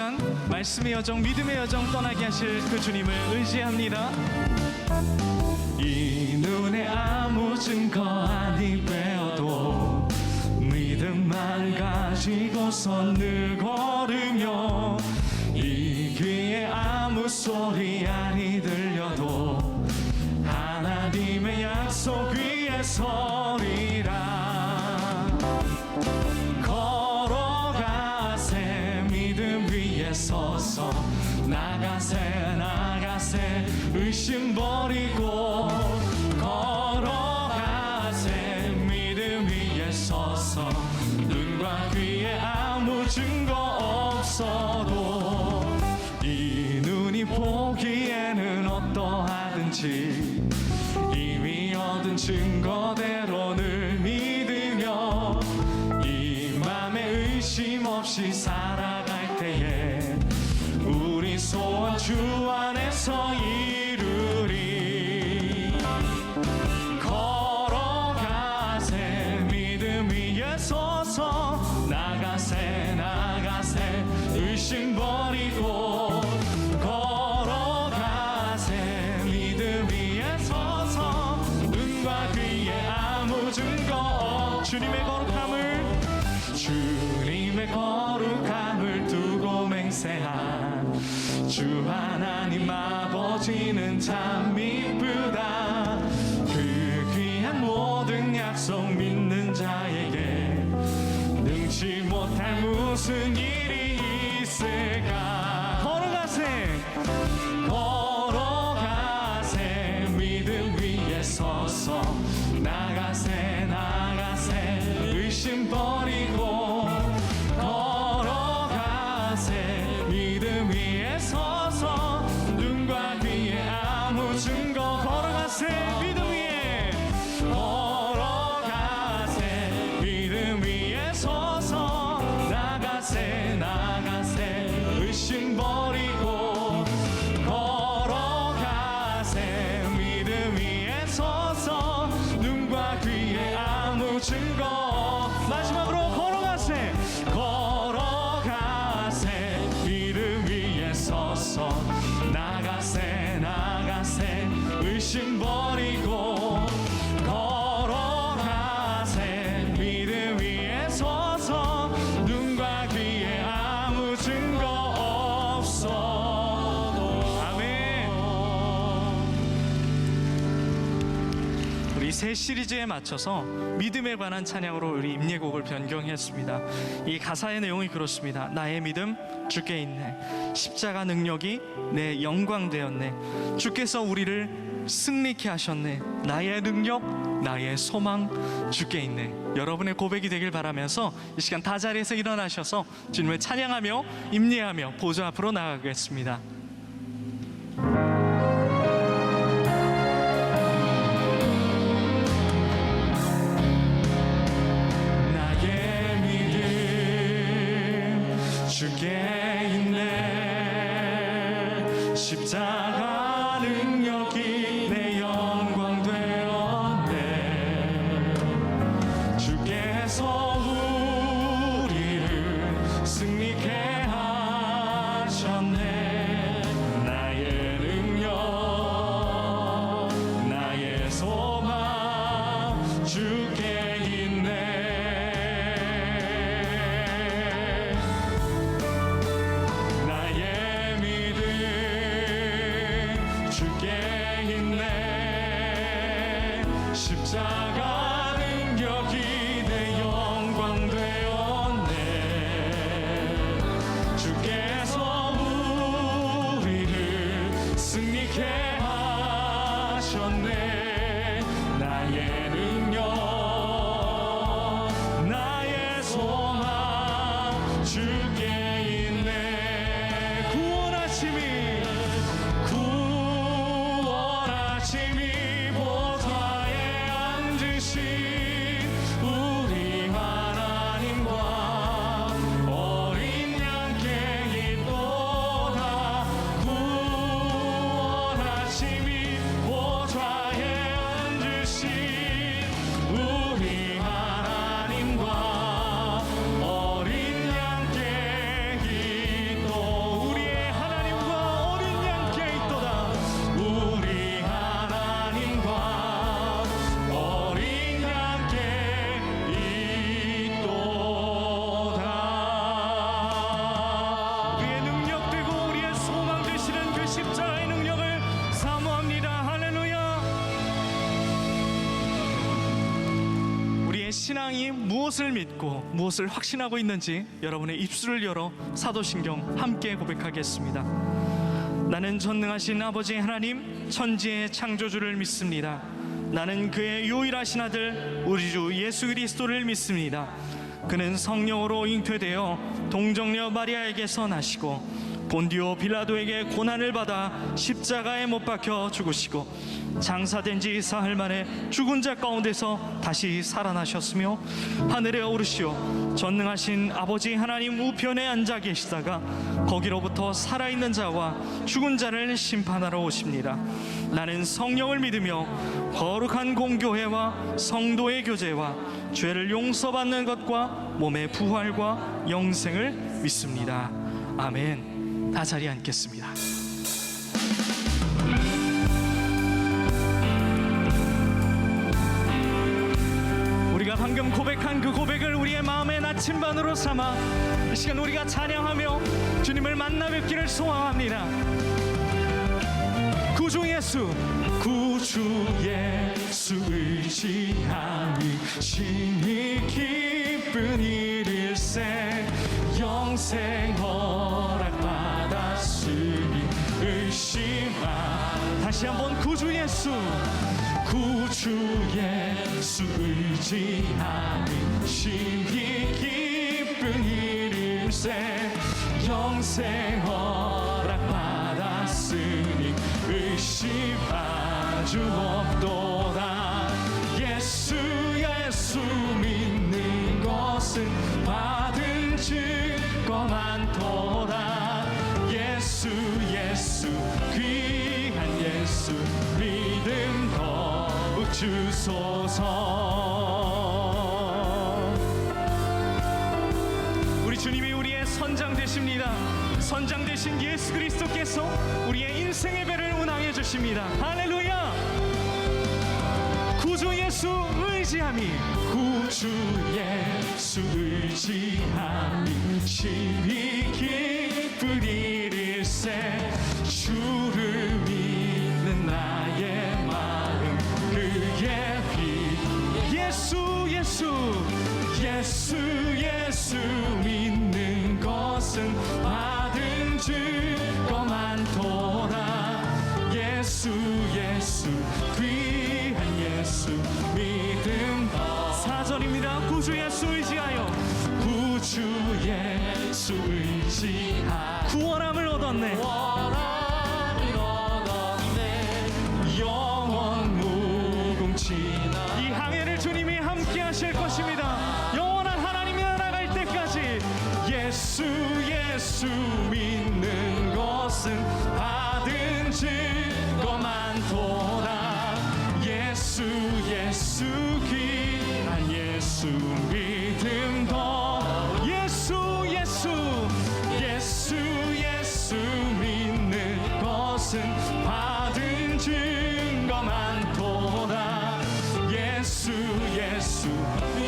시간 말씀의 여정, 믿음의 여정 떠나게 하실 그 주님을 의지합니다. 이 눈에 아무 증거 아니 빼어도 믿음만 가지고서 늘 걸으며, 이 귀에 아무 소리 아니 들려도 하나님의 약속 위에 서리라. 걸어가세 믿음 위에 서서, 나가세 나가세 의심 버리고, 걸어가세 믿음 위에 서서, 눈과 귀에 아무 증거 없어도 이 눈이 보기에는 어떠하든지 이미 얻은 증거대로 늘 믿으며, 이 맘에 의심 없이 살아갈 때에 우리 소원 주 안에서 이루리. 걸어가세 믿음 위에 서서, 나가세 나가세 의심 버리고, 걸어가세 믿음 위에 서서, 눈과 귀에 아무 증거, 주님의 거룩함을 두고 맹세한 주 하나님 아버지는 참 이쁘다. 그 귀한 모든 약속 믿는 자에게 능치 못할 무슨 일이 있을까. 걸어가세 믿음 위에 서서, 나가세 나가세 의심 버리고, 걸어가세 믿음 위에 서서, 눈과 귀에 아무 증거, 걸어가세 믿음 위에, 걸어가세 믿음 위에 서서, 나가세 나가세 의심 버리고, 걸어가세 믿음 위에 서서, 눈과 귀에 아무 증거. 마지막으로 걸어가세 믿음 위에 서서, 나가세 나가세 의심 버리고, 걸어가세 믿음 위에 서서, 눈과 귀에 아무 증거 없어도. 아멘. 우리 새 시리즈에 맞춰서 믿음에 관한 찬양으로 우리 임예곡을 변경했습니다. 이 가사의 내용이 그렇습니다. 나의 믿음 주께 있네, 십자가 능력이 내 영광 되었네, 주께서 우리를 승리케 하셨네, 나의 능력 나의 소망 주께 있네. 여러분의 고백이 되길 바라면서 이 시간 다 자리에서 일어나셔서 주님을 찬양하며 임예하며 보좌 앞으로 나가겠습니다. 주께 있네, 십자가 능력이 내 영광 되었네, 주께서 우리를 승리케 하셨네, 나의 능력 나의 소망 주께 있네. 십자가 능력이 내 영광 되었네, 주께서 우리를 승리케 하셨네, 나의 능력 나의 소망 주께 있네. 구원하심이 우리 하나님과 어린 양께 있도다. 구원하심이 보좌에 앉으신 우리의 신앙이 무엇을 믿고 무엇을 확신하고 있는지 여러분의 입술을 열어 사도신경 함께 고백하겠습니다. 나는 전능하신 아버지 하나님 천지의 창조주를 믿습니다. 나는 그의 유일하신 아들 우리 주 예수 그리스도를 믿습니다. 그는 성령으로 잉태되어 동정녀 마리아에게서 나시고 본디오 빌라도에게 고난을 받아 십자가에 못 박혀 죽으시고 장사된 지 사흘 만에 죽은 자 가운데서 다시 살아나셨으며 하늘에 오르시어 전능하신 아버지 하나님 우편에 앉아 계시다가 거기로부터 살아있는 자와 죽은 자를 심판하러 오십니다. 나는 성령을 믿으며 거룩한 공교회와 성도의 교제와 죄를 용서받는 것과 몸의 부활과 영생을 믿습니다. 아멘. 다 자리에 앉겠습니다. 우리가 방금 고백한 그 고백을 우리의 마음의 나침반으로 삼아 이 시간 우리가 찬양하며 주님을 만나 뵙기를 소망합니다. 구주 예수 의지함이 심히 기쁜 일일세 영생 허락받았으니 의심하. 다시 한번 구주 예수 의지함이 심히 기쁜 일일세 영생 허락받았으니 의심하 주 없도다. 예수 믿는 것은 받은 증거 많도다. 예수 귀한 예수 믿음 더욱 주소서. 우리 주님이 우리의 선장 되십니다. 선장 되신 예수 그리스도께서 우리의 인생의 배를 운항해 주십니다. 할렐루야. 구주 예수 의지함이 심히 기쁜 일일세 주를 믿는 나의 마음 그의 피. 예수 믿는 것은 받은 증거 많도다. 예수 귀한 예수 믿음. 4절입니다. 구주 예수 의지하여 구원함을 얻었네. 영원 무궁치나. 이 항해를 주님이 함께 하실 것입니다. 영원한 하나님이 나아갈 때까지. 예수 믿는 것은 받은 증거 많도다. 예수 귀한 예수 믿음 더. 예수 믿는 것은 받은 증거 많도다. 예수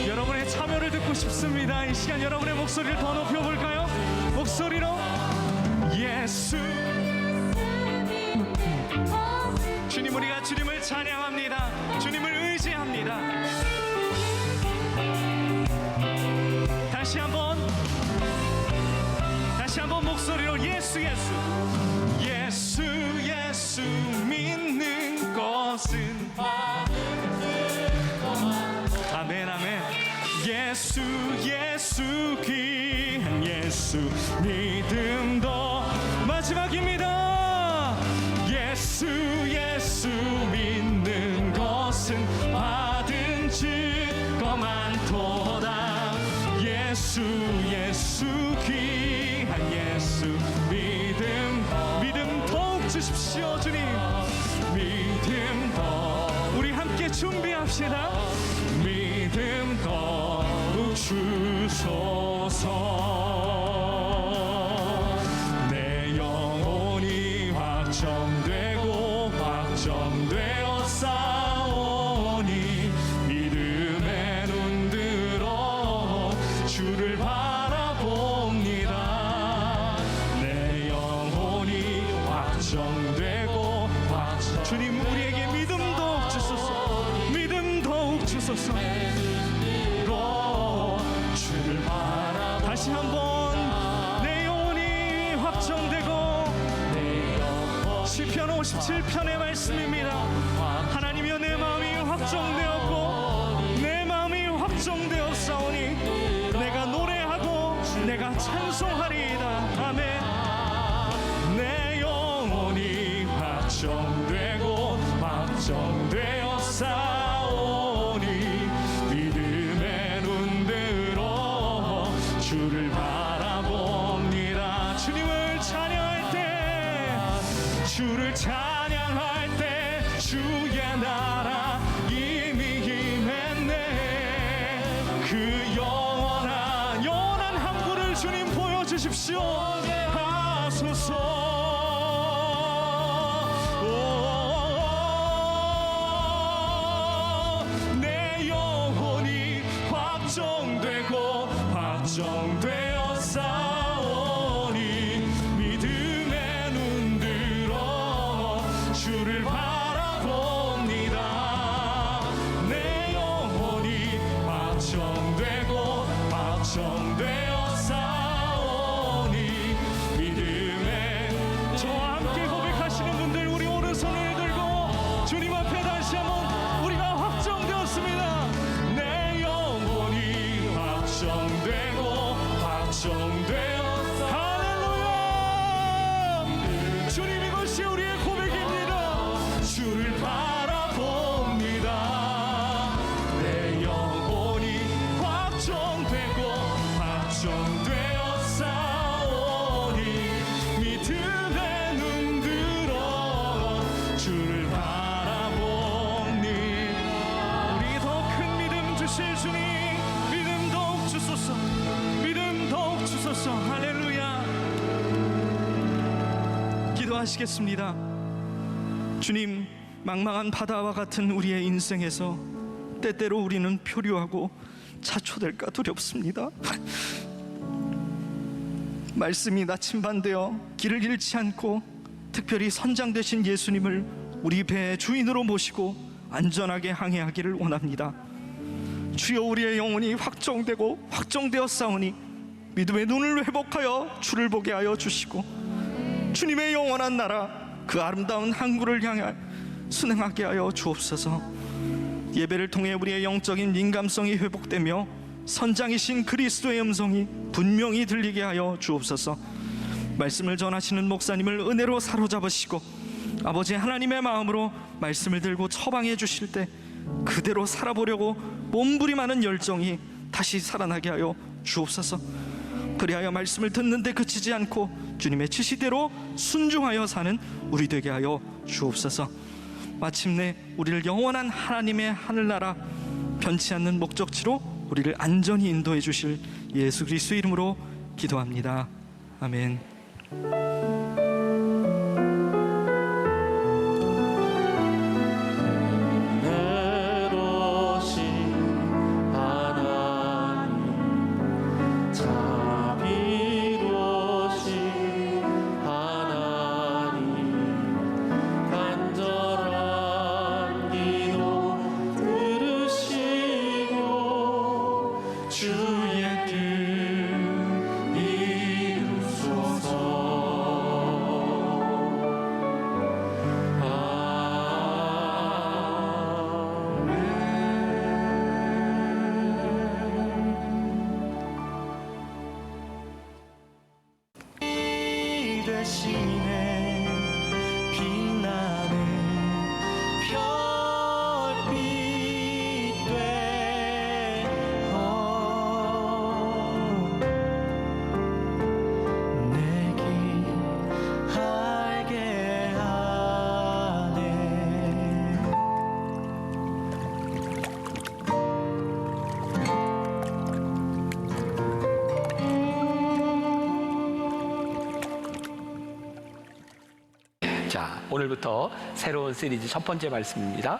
여러분의 참여를 듣고 싶습니다. 이 시간 여러분의 목소리를 더 높여볼까요? 목소리로 예수. 주님, 우리가 주님을 찬양합니다. 주님을 의지합니다. 다시 한번 목소리로 예수 믿는 것은 아멘. 예수 귀한 예수 믿음도. 마지막입니다. 예수 믿는 것은 받은 증거 많도다. 예수 귀한 예수 믿음 더욱 주십시오. 주님 믿음 더. 우리 함께 준비합시다. 믿음 더욱 주소서. 내 영혼이 확정되어 싸우니 믿음의 눈 들어 주를 바라봅니다. 내 영혼이 확정되고 주님 우리에게 믿음 더욱 주소서. 믿음 더욱 주소서. 57편의 말씀입니다. 하나님이여 내 마음이 확정되었고 내 마음이 확정되었사오니 내가 노래하고 내가 찬송하리이다. 아멘. 내 영혼이 확정되고 확정되었사오니 믿음의 눈 들어 주를 바라봅니다. 주님을 찬양할 때 주를 찬양할 때 주의 나라 이미 임했네. 그 영원한 항구를 주님 보여주십시오. 하소서. 내 영혼이 확정되고 확정되었사오니 믿음의 눈 들어 주를 바라봅니다. 내 영혼이 확정되고 확정되었사오니 믿음의 저와 함께 고백하시는 분들 우리 오른손을 들고 주님 앞에 다시 한번 우리가 확정되었습니다. 내 영혼이 확정되고 확정되었 할렐루야. 주님 이것이 우리의 고백입니다. 주를 바라봅니다. 내 영혼이 확정되고 확정되었사오니 믿음의 눈 들어 주를 바라보니 우리 더 큰 믿음 주실 주님 믿음 더욱 주소서. 믿음 더욱 주소서. 할렐루야. 기도하시겠습니다. 주님, 망망한 바다와 같은 우리의 인생에서 때때로 우리는 표류하고 자초될까 두렵습니다. 말씀이 나침반되어 길을 잃지 않고 특별히 선장 되신 예수님을 우리 배의 주인으로 모시고 안전하게 항해하기를 원합니다. 주여, 우리의 영혼이 확정되고 확정되었사오니 믿음의 눈을 회복하여 주를 보게 하여 주시고 주님의 영원한 나라 그 아름다운 항구를 향해 순행하게 하여 주옵소서. 예배를 통해 우리의 영적인 민감성이 회복되며 선장이신 그리스도의 음성이 분명히 들리게 하여 주옵소서. 말씀을 전하시는 목사님을 은혜로 사로잡으시고 아버지 하나님의 마음으로 말씀을 들고 처방해 주실 때 그대로 살아보려고 몸부림하는 열정이 다시 살아나게 하여 주옵소서. 그리하여 말씀을 듣는데 그치지 않고 주님의 지시대로 순종하여 사는 우리 되게 하여 주옵소서. 마침내 우리를 영원한 하나님의 하늘나라 변치 않는 목적지로 우리를 안전히 인도해 주실 예수 그리스도의 이름으로 기도합니다. 아멘. 자, 오늘부터 새로운 시리즈 첫 번째 말씀입니다.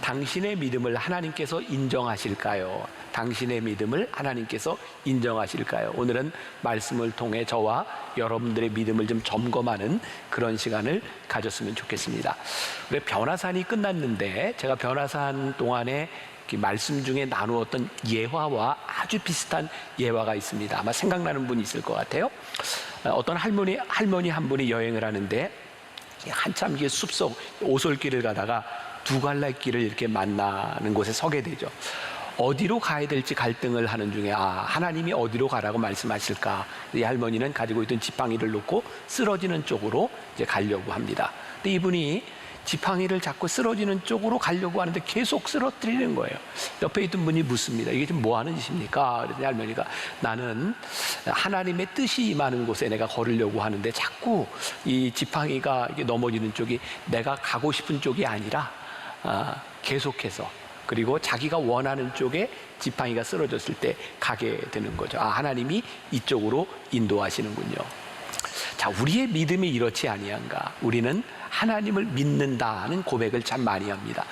당신의 믿음을 하나님께서 인정하실까요? 당신의 믿음을 하나님께서 인정하실까요? 오늘은 말씀을 통해 저와 여러분들의 믿음을 좀 점검하는 그런 시간을 가졌으면 좋겠습니다. 우리 변화산이 끝났는데 제가 변화산 동안에 말씀 중에 나누었던 예화와 아주 비슷한 예화가 있습니다. 아마 생각나는 분이 있을 것 같아요. 어떤 할머니 한 분이 여행을 하는데 한참 이게 숲속 오솔길을 가다가 두 갈래 길을 이렇게 만나는 곳에 서게 되죠. 어디로 가야 될지 갈등을 하는 중에 하나님이 어디로 가라고 말씀하실까? 이 할머니는 가지고 있던 지팡이를 놓고 쓰러지는 쪽으로 이제 가려고 합니다. 근데 이분이 지팡이를 잡고 쓰러지는 쪽으로 가려고 하는데 계속 쓰러뜨리는 거예요. 옆에 있던 분이 묻습니다. 이게 지금 뭐 하는 짓입니까? 그랬더니 할머니가 나는 하나님의 뜻이 임하는 곳에 내가 걸으려고 하는데 자꾸 이 지팡이가 이게 넘어지는 쪽이 내가 가고 싶은 쪽이 아니라 계속해서 그리고 자기가 원하는 쪽에 지팡이가 쓰러졌을 때 가게 되는 거죠. 하나님이 이쪽으로 인도하시는군요. 자, 우리의 믿음이 이렇지 아니한가? 우리는 하나님을 믿는다는 고백을 참 많이 합니다.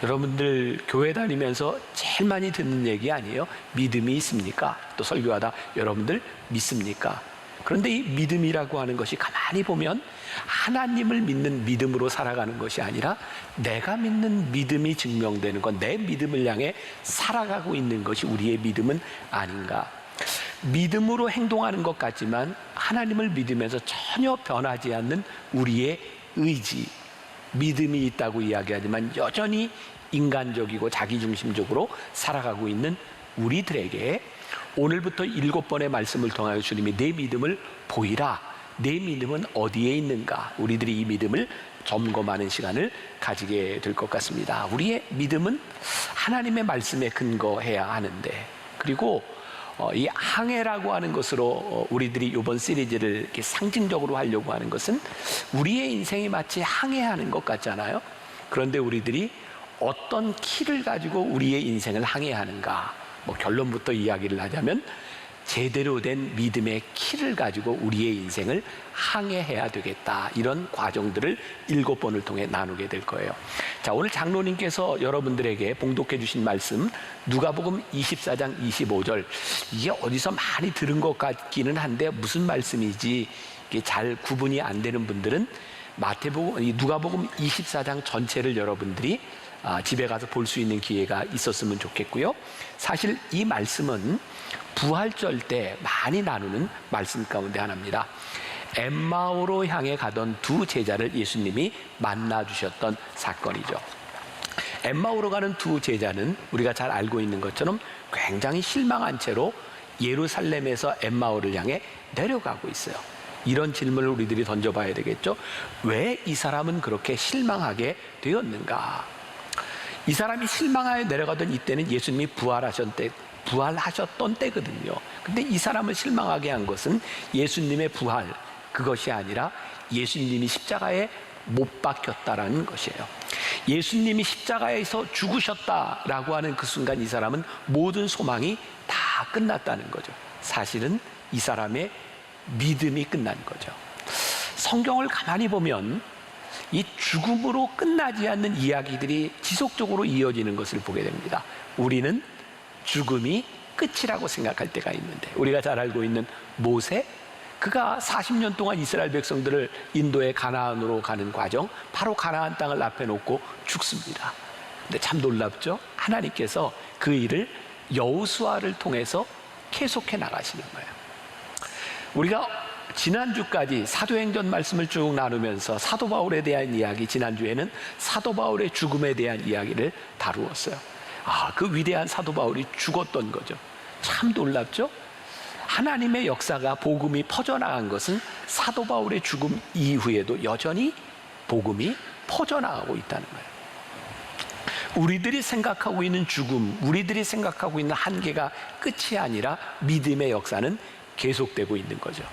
여러분들 교회 다니면서 제일 많이 듣는 얘기 아니에요? 믿음이 있습니까? 또 설교하다 여러분들 믿습니까? 그런데 이 믿음이라고 하는 것이 가만히 보면 하나님을 믿는 믿음으로 살아가는 것이 아니라 내가 믿는 믿음이 증명되는 것, 내 믿음을 향해 살아가고 있는 것이 우리의 믿음은 아닌가? 믿음으로 행동하는 것 같지만 하나님을 믿으면서 전혀 변하지 않는 우리의 의지, 믿음이 있다고 이야기하지만 여전히 인간적이고 자기중심적으로 살아가고 있는 우리들에게 오늘부터 7번의 말씀을 통하여 주님이 내 믿음을 보이라, 내 믿음은 어디에 있는가, 우리들이 이 믿음을 점검하는 시간을 가지게 될 것 같습니다. 우리의 믿음은 하나님의 말씀에 근거해야 하는데, 그리고 이 항해라고 하는 것으로 우리들이 이번 시리즈를 이렇게 상징적으로 하려고 하는 것은 우리의 인생이 마치 항해하는 것 같잖아요. 그런데 우리들이 어떤 키를 가지고 우리의 인생을 항해하는가, 결론부터 이야기를 하자면 제대로 된 믿음의 키를 가지고 우리의 인생을 항해해야 되겠다, 이런 과정들을 7번을 통해 나누게 될 거예요. 자, 오늘 장로님께서 여러분들에게 봉독해 주신 말씀 누가복음 24장 25절, 이게 어디서 많이 들은 것 같기는 한데 무슨 말씀이지 이게 잘 구분이 안 되는 분들은 누가복음 24장 전체를 여러분들이 집에 가서 볼 수 있는 기회가 있었으면 좋겠고요. 사실 이 말씀은 부활절 때 많이 나누는 말씀 가운데 하나입니다. 엠마오로 향해 가던 두 제자를 예수님이 만나 주셨던 사건이죠. 엠마오로 가는 두 제자는 우리가 잘 알고 있는 것처럼 굉장히 실망한 채로 예루살렘에서 엠마오를 향해 내려가고 있어요. 이런 질문을 우리들이 던져봐야 되겠죠. 왜 이 사람은 그렇게 실망하게 되었는가? 이 사람이 실망하여 내려가던 이때는 예수님이 부활하셨던 때거든요. 근데 이 사람을 실망하게 한 것은 예수님의 부활, 그것이 아니라 예수님이 십자가에 못 박혔다라는 것이에요. 예수님이 십자가에서 죽으셨다라고 하는 그 순간 이 사람은 모든 소망이 다 끝났다는 거죠. 사실은 이 사람의 믿음이 끝난 거죠. 성경을 가만히 보면 이 죽음으로 끝나지 않는 이야기들이 지속적으로 이어지는 것을 보게 됩니다. 우리는 죽음이 끝이라고 생각할 때가 있는데, 우리가 잘 알고 있는 모세, 그가 40년 동안 이스라엘 백성들을 인도의 가나안으로 가는 과정, 바로 가나안 땅을 앞에 놓고 죽습니다. 근데 참 놀랍죠? 하나님께서 그 일을 여호수아를 통해서 계속해 나가시는 거예요. 우리가 지난주까지 사도행전 말씀을 쭉 나누면서 사도 바울에 대한 이야기, 지난주에는 사도 바울의 죽음에 대한 이야기를 다루었어요. 그 위대한 사도 바울이 죽었던 거죠. 참 놀랍죠? 하나님의 역사가, 복음이 퍼져나간 것은 사도 바울의 죽음 이후에도 여전히 복음이 퍼져나가고 있다는 거예요. 우리들이 생각하고 있는 죽음, 우리들이 생각하고 있는 한계가 끝이 아니라 믿음의 역사는 계속되고 있는 거죠.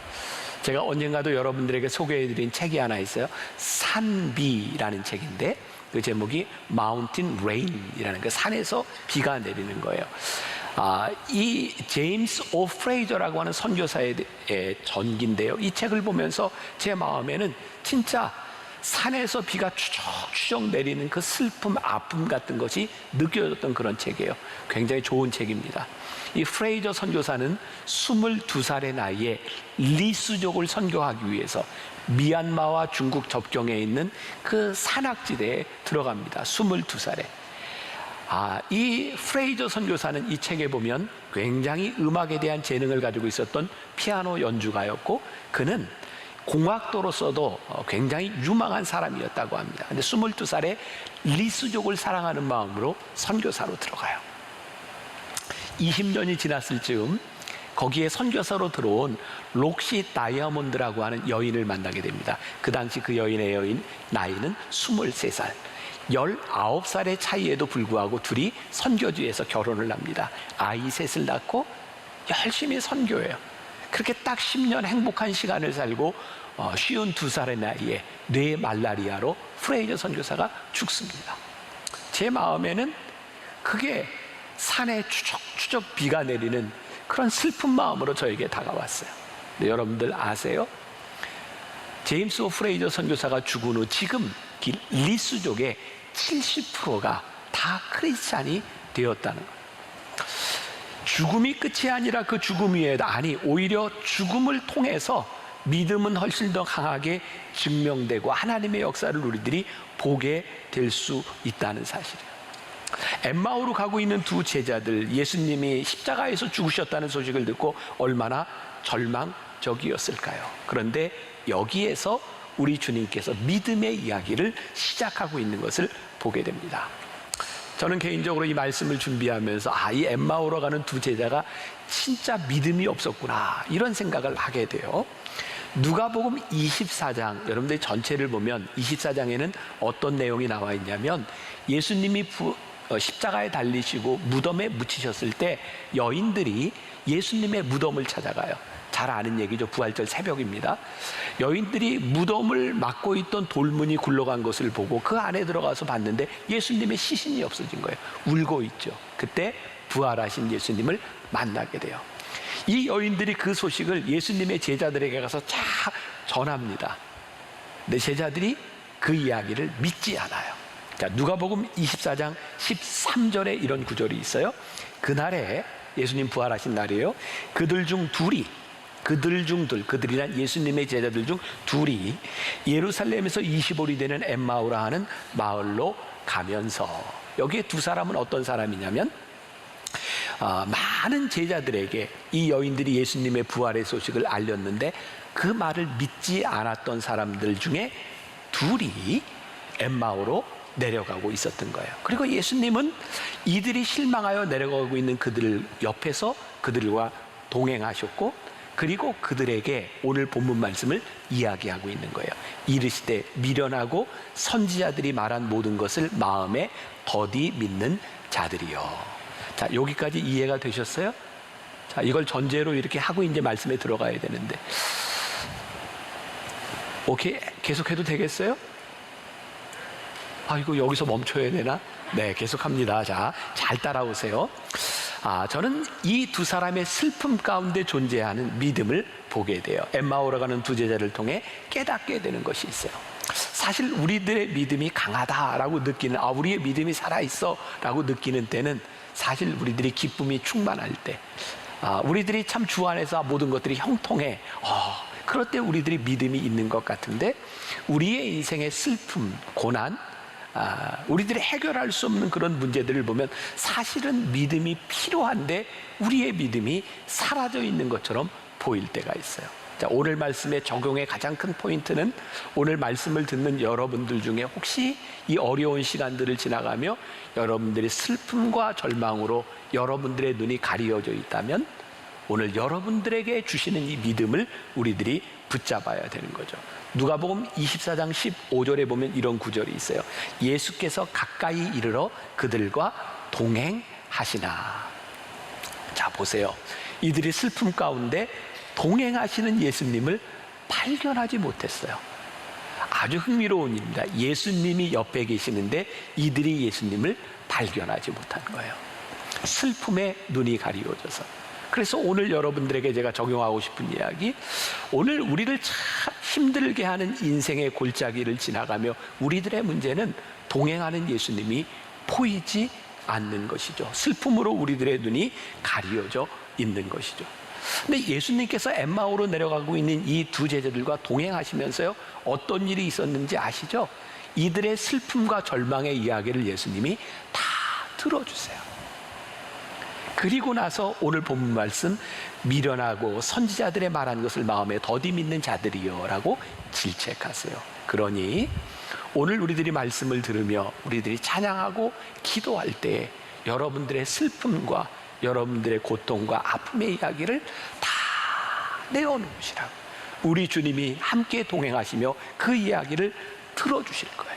제가 언젠가도 여러분들에게 소개해드린 책이 하나 있어요. 산비라는 책인데 그 제목이 Mountain Rain이라는, 그 산에서 비가 내리는 거예요. 이 제임스 오 프레이저라고 하는 선교사의 전기인데요. 이 책을 보면서 제 마음에는 진짜 산에서 비가 추적추적 내리는 그 슬픔, 아픔 같은 것이 느껴졌던 그런 책이에요. 굉장히 좋은 책입니다. 이 프레이저 선교사는 22살의 나이에 리수족을 선교하기 위해서 미얀마와 중국 접경에 있는 그 산악지대에 들어갑니다. 22살에. 이 프레이저 선교사는 이 책에 보면 굉장히 음악에 대한 재능을 가지고 있었던 피아노 연주가였고, 그는 공학도로서도 굉장히 유망한 사람이었다고 합니다. 근데 22살에 리스족을 사랑하는 마음으로 선교사로 들어가요. 20년이 지났을 즈음 거기에 선교사로 들어온 록시 다이아몬드라고 하는 여인을 만나게 됩니다. 그 당시 그 여인의 나이는 23살. 19살의 차이에도 불구하고 둘이 선교지에서 결혼을 합니다. 아이 셋을 낳고 열심히 선교해요. 그렇게 딱 10년 행복한 시간을 살고 52살의 나이에 뇌 말라리아로 프레이저 선교사가 죽습니다. 제 마음에는 그게 산에 추적추적 비가 내리는 그런 슬픈 마음으로 저에게 다가왔어요. 근데 여러분들 아세요? 제임스 오 프레이저 선교사가 죽은 후 지금 리스족의 70%가 다 크리스찬이 되었다는 거예요. 죽음이 끝이 아니라 그 죽음 위에 오히려 죽음을 통해서 믿음은 훨씬 더 강하게 증명되고 하나님의 역사를 우리들이 보게 될 수 있다는 사실이에요. 엠마오로 가고 있는 두 제자들, 예수님이 십자가에서 죽으셨다는 소식을 듣고 얼마나 절망적이었을까요? 그런데 여기에서 우리 주님께서 믿음의 이야기를 시작하고 있는 것을 보게 됩니다. 저는 개인적으로 이 말씀을 준비하면서 이 엠마오로 가는 두 제자가 진짜 믿음이 없었구나 이런 생각을 하게 돼요. 누가복음 24장, 여러분들이 전체를 보면 24장에는 어떤 내용이 나와 있냐면 예수님이 십자가에 달리시고 무덤에 묻히셨을 때 여인들이 예수님의 무덤을 찾아가요. 잘 아는 얘기죠. 부활절 새벽입니다. 여인들이 무덤을 막고 있던 돌문이 굴러간 것을 보고 그 안에 들어가서 봤는데 예수님의 시신이 없어진 거예요. 울고 있죠. 그때 부활하신 예수님을 만나게 돼요. 이 여인들이 그 소식을 예수님의 제자들에게 가서 쫙 전합니다. 근데 제자들이 그 이야기를 믿지 않아요. 자, 누가복음 24장 13절에 이런 구절이 있어요. 그날에 예수님 부활하신 날이에요. 그들이란 예수님의 제자들 중 둘이 예루살렘에서 20올이 되는 엠마오라 하는 마을로 가면서, 여기에 두 사람은 어떤 사람이냐면 많은 제자들에게 이 여인들이 예수님의 부활의 소식을 알렸는데 그 말을 믿지 않았던 사람들 중에 둘이 엠마오로 내려가고 있었던 거예요. 그리고 예수님은 이들이 실망하여 내려가고 있는 그들 옆에서 그들과 동행하셨고, 그리고 그들에게 오늘 본문 말씀을 이야기하고 있는 거예요. 이르시되 미련하고 선지자들이 말한 모든 것을 마음에 더디 믿는 자들이요. 자, 여기까지 이해가 되셨어요? 자, 이걸 전제로 이렇게 하고 이제 말씀에 들어가야 되는데, 오케이, 계속해도 되겠어요? 이거 여기서 멈춰야 되나? 네, 계속합니다. 자, 잘 따라오세요. 저는 이 두 사람의 슬픔 가운데 존재하는 믿음을 보게 돼요. 엠마오로 가는 두 제자를 통해 깨닫게 되는 것이 있어요. 사실 우리들의 믿음이 강하다라고 느끼는, 우리의 믿음이 살아있어 라고 느끼는 때는 사실 우리들이 기쁨이 충만할 때, 우리들이 참 주 안에서 모든 것들이 형통해, 그럴 때 우리들이 믿음이 있는 것 같은데, 우리의 인생의 슬픔, 고난, 우리들이 해결할 수 없는 그런 문제들을 보면 사실은 믿음이 필요한데 우리의 믿음이 사라져 있는 것처럼 보일 때가 있어요. 자, 오늘 말씀의 적용의 가장 큰 포인트는, 오늘 말씀을 듣는 여러분들 중에 혹시 이 어려운 시간들을 지나가며 여러분들이 슬픔과 절망으로 여러분들의 눈이 가려져 있다면 오늘 여러분들에게 주시는 이 믿음을 우리들이 붙잡아야 되는 거죠. 누가복음 24장 15절에 보면 이런 구절이 있어요. 예수께서 가까이 이르러 그들과 동행하시나. 자, 보세요. 이들이 슬픔 가운데 동행하시는 예수님을 발견하지 못했어요. 아주 흥미로운 일입니다. 예수님이 옆에 계시는데 이들이 예수님을 발견하지 못한 거예요. 슬픔에 눈이 가리워져서. 그래서 오늘 여러분들에게 제가 적용하고 싶은 이야기, 오늘 우리를 참 힘들게 하는 인생의 골짜기를 지나가며 우리들의 문제는 동행하는 예수님이 보이지 않는 것이죠. 슬픔으로 우리들의 눈이 가리워져 있는 것이죠. 근데 예수님께서 엠마오로 내려가고 있는 이 두 제자들과 동행하시면서요, 어떤 일이 있었는지 아시죠? 이들의 슬픔과 절망의 이야기를 예수님이 다 들어주세요. 그리고 나서 오늘 본문 말씀 미련하고 선지자들의 말한 것을 마음에 더디 믿는 자들이여 라고 질책하세요. 그러니 오늘 우리들이 말씀을 들으며 우리들이 찬양하고 기도할 때 여러분들의 슬픔과 여러분들의 고통과 아픔의 이야기를 다 내어놓으시라고 우리 주님이 함께 동행하시며 그 이야기를 들어주실 거예요.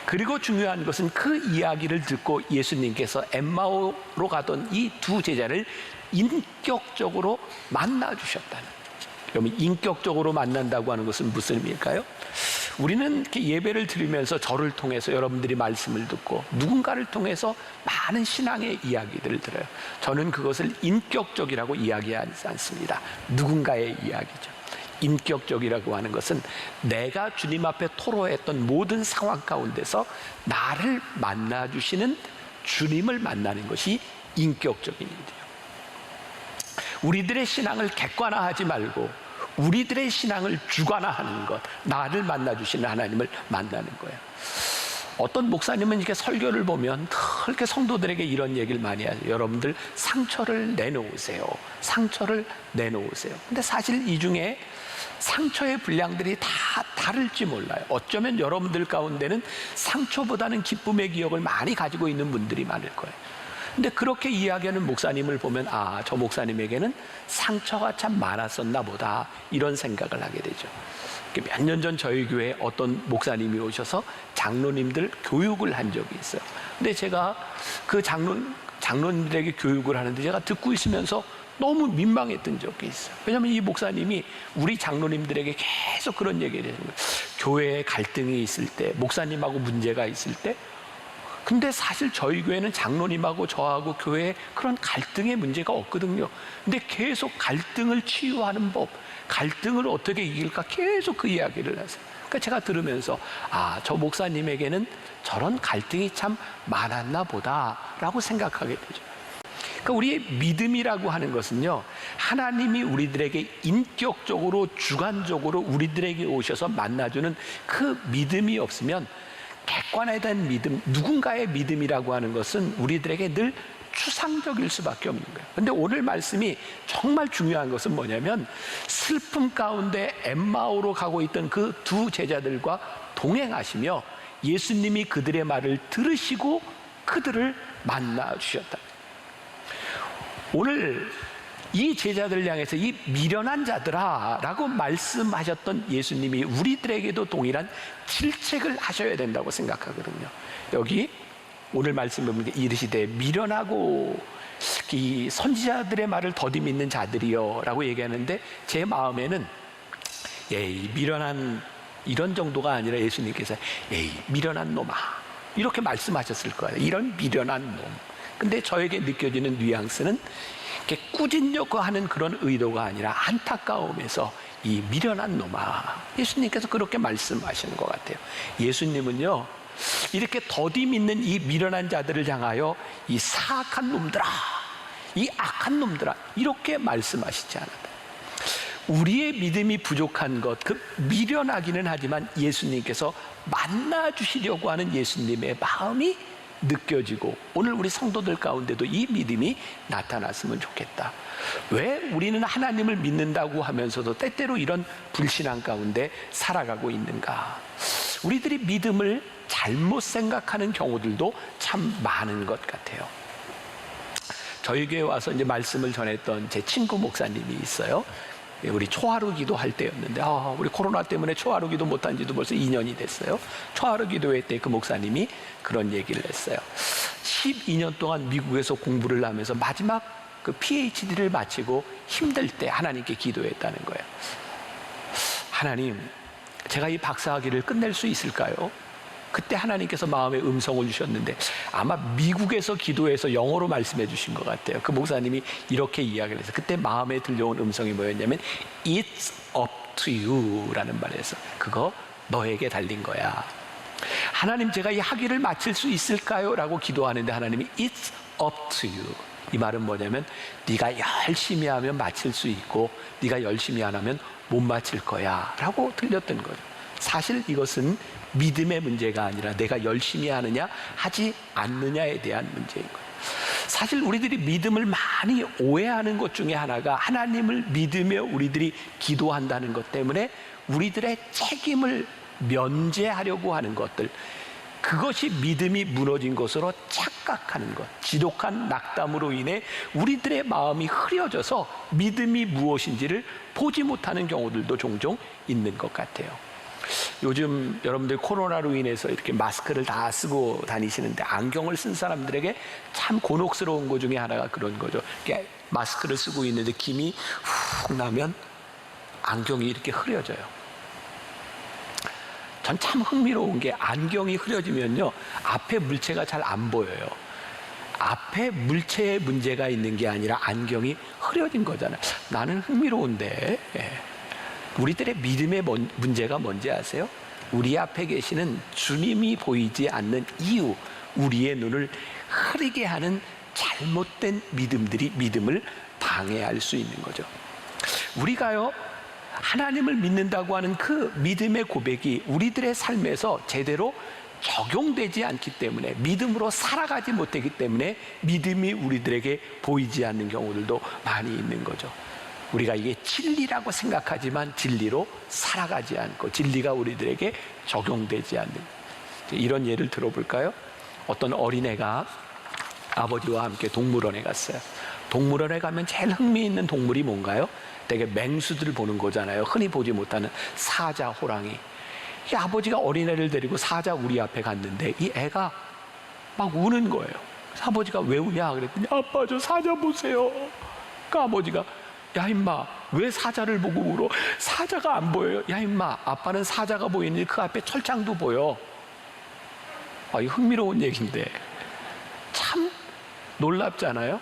그리고 중요한 것은 그 이야기를 듣고 예수님께서 엠마오로 가던 이 두 제자를 인격적으로 만나주셨다는 거예요. 그러면 인격적으로 만난다고 하는 것은 무슨 의미일까요? 우리는 이렇게 예배를 드리면서 저를 통해서 여러분들이 말씀을 듣고 누군가를 통해서 많은 신앙의 이야기들을 들어요. 저는 그것을 인격적이라고 이야기하지 않습니다. 누군가의 이야기죠. 인격적이라고 하는 것은 내가 주님 앞에 토로했던 모든 상황 가운데서 나를 만나주시는 주님을 만나는 것이 인격적인 일이에요. 우리들의 신앙을 객관화하지 말고 우리들의 신앙을 주관화하는 것, 나를 만나주시는 하나님을 만나는 거예요. 어떤 목사님은 이렇게 설교를 보면 이렇게 성도들에게 이런 얘기를 많이 하죠. 여러분들 상처를 내놓으세요. 상처를 내놓으세요. 근데 사실 이 중에 상처의 분량들이 다 다를지 몰라요. 어쩌면 여러분들 가운데는 상처보다는 기쁨의 기억을 많이 가지고 있는 분들이 많을 거예요. 근데 그렇게 이야기하는 목사님을 보면 아, 저 목사님에게는 상처가 참 많았었나 보다 이런 생각을 하게 되죠. 몇 년 전 저희 교회에 어떤 목사님이 오셔서 장로님들 교육을 한 적이 있어요. 근데 제가 그 장로님들에게 교육을 하는데 제가 듣고 있으면서 너무 민망했던 적이 있어요. 왜냐하면 이 목사님이 우리 장로님들에게 계속 그런 얘기를 해요. 교회에 갈등이 있을 때, 목사님하고 문제가 있을 때, 근데 사실 저희 교회는 장로님하고 저하고 교회에 그런 갈등의 문제가 없거든요. 근데 계속 갈등을 치유하는 법, 갈등을 어떻게 이길까 계속 그 이야기를 하세요. 그러니까 제가 들으면서 아, 저 목사님에게는 저런 갈등이 참 많았나 보다라고 생각하게 되죠. 그러니까 우리의 믿음이라고 하는 것은요, 하나님이 우리들에게 인격적으로 주관적으로 우리들에게 오셔서 만나주는 그 믿음이 없으면 객관화된 믿음, 누군가의 믿음이라고 하는 것은 우리들에게 늘 추상적일 수밖에 없는 거예요. 그런데 오늘 말씀이 정말 중요한 것은 뭐냐면 슬픔 가운데 엠마오로 가고 있던 그 두 제자들과 동행하시며 예수님이 그들의 말을 들으시고 그들을 만나 주셨다. 오늘 이 제자들 향해서 이 미련한 자들아 라고 말씀하셨던 예수님이 우리들에게도 동일한 질책을 하셔야 된다고 생각하거든요. 여기 오늘 말씀 보면 이르시되 미련하고 이 선지자들의 말을 더디 믿는 자들이여 라고 얘기하는데 제 마음에는 에이 미련한 이런 정도가 아니라 예수님께서 에이 미련한 놈아 이렇게 말씀하셨을 거예요. 이런 미련한 놈. 근데 저에게 느껴지는 뉘앙스는 이렇게 꾸짖려고 하는 그런 의도가 아니라 안타까움에서 이 미련한 놈아. 예수님께서 그렇게 말씀하시는 것 같아요. 예수님은요, 이렇게 더디 믿는 이 미련한 자들을 향하여 이 사악한 놈들아, 이 악한 놈들아, 이렇게 말씀하시지 않았다. 우리의 믿음이 부족한 것, 그 미련하기는 하지만 예수님께서 만나주시려고 하는 예수님의 마음이 느껴지고 오늘 우리 성도들 가운데도 이 믿음이 나타났으면 좋겠다. 왜 우리는 하나님을 믿는다고 하면서도 때때로 이런 불신앙 가운데 살아가고 있는가? 우리들이 믿음을 잘못 생각하는 경우들도 참 많은 것 같아요. 저희 교회 와서 이제 말씀을 전했던 제 친구 목사님이 있어요. 우리 초하루 기도할 때였는데 우리 코로나 때문에 초하루 기도 못한 지도 벌써 2년이 됐어요. 초하루 기도회 때 그 목사님이 그런 얘기를 했어요. 12년 동안 미국에서 공부를 하면서 마지막 그 PhD를 마치고 힘들 때 하나님께 기도했다는 거예요. 하나님, 제가 이 박사학위를 끝낼 수 있을까요? 그때 하나님께서 마음에 음성을 주셨는데 아마 미국에서 기도해서 영어로 말씀해 주신 것 같아요. 그 목사님이 이렇게 이야기를 해서 그때 마음에 들려온 음성이 뭐였냐면 It's up to you 라는 말에서 그거 너에게 달린 거야. 하나님, 제가 이 학위를 마칠 수 있을까요? 라고 기도하는데 하나님이 It's up to you. 이 말은 뭐냐면 네가 열심히 하면 마칠 수 있고 네가 열심히 안 하면 못 마칠 거야 라고 들렸던 거죠. 사실 이것은 믿음의 문제가 아니라 내가 열심히 하느냐 하지 않느냐에 대한 문제인 거예요. 사실 우리들이 믿음을 많이 오해하는 것 중에 하나가 하나님을 믿으며 우리들이 기도한다는 것 때문에 우리들의 책임을 면제하려고 하는 것들, 그것이 믿음이 무너진 것으로 착각하는 것, 지독한 낙담으로 인해 우리들의 마음이 흐려져서 믿음이 무엇인지를 보지 못하는 경우들도 종종 있는 것 같아요. 요즘 여러분들 코로나로 인해서 이렇게 마스크를 다 쓰고 다니시는데 안경을 쓴 사람들에게 참 곤혹스러운 것 중에 하나가 그런 거죠. 이렇게 마스크를 쓰고 있는데 김이 훅 나면 안경이 이렇게 흐려져요. 전 참 흥미로운 게 안경이 흐려지면요, 앞에 물체가 잘 안 보여요. 앞에 물체에 문제가 있는 게 아니라 안경이 흐려진 거잖아요. 나는 흥미로운데, 우리들의 믿음의 문제가 뭔지 아세요? 우리 앞에 계시는 주님이 보이지 않는 이유, 우리의 눈을 흐리게 하는 잘못된 믿음들이 믿음을 방해할 수 있는 거죠. 우리가요, 하나님을 믿는다고 하는 그 믿음의 고백이 우리들의 삶에서 제대로 적용되지 않기 때문에, 믿음으로 살아가지 못하기 때문에 믿음이 우리들에게 보이지 않는 경우들도 많이 있는 거죠. 우리가 이게 진리라고 생각하지만 진리로 살아가지 않고 진리가 우리들에게 적용되지 않는, 이런 예를 들어볼까요? 어떤 어린애가 아버지와 함께 동물원에 갔어요. 동물원에 가면 제일 흥미있는 동물이 뭔가요? 되게 맹수들을 보는 거잖아요. 흔히 보지 못하는 사자, 호랑이. 이 아버지가 어린애를 데리고 사자 우리 앞에 갔는데 이 애가 막 우는 거예요. 그래서 아버지가 왜 우냐 그랬더니, 아빠 저 사자 보세요. 그러니까 아버지가, 야 임마 왜 사자를 보고 울어? 사자가 안 보여요. 야 임마, 아빠는 사자가 보이는데 그 앞에 철창도 보여. 이 흥미로운 얘기인데 참 놀랍잖아요.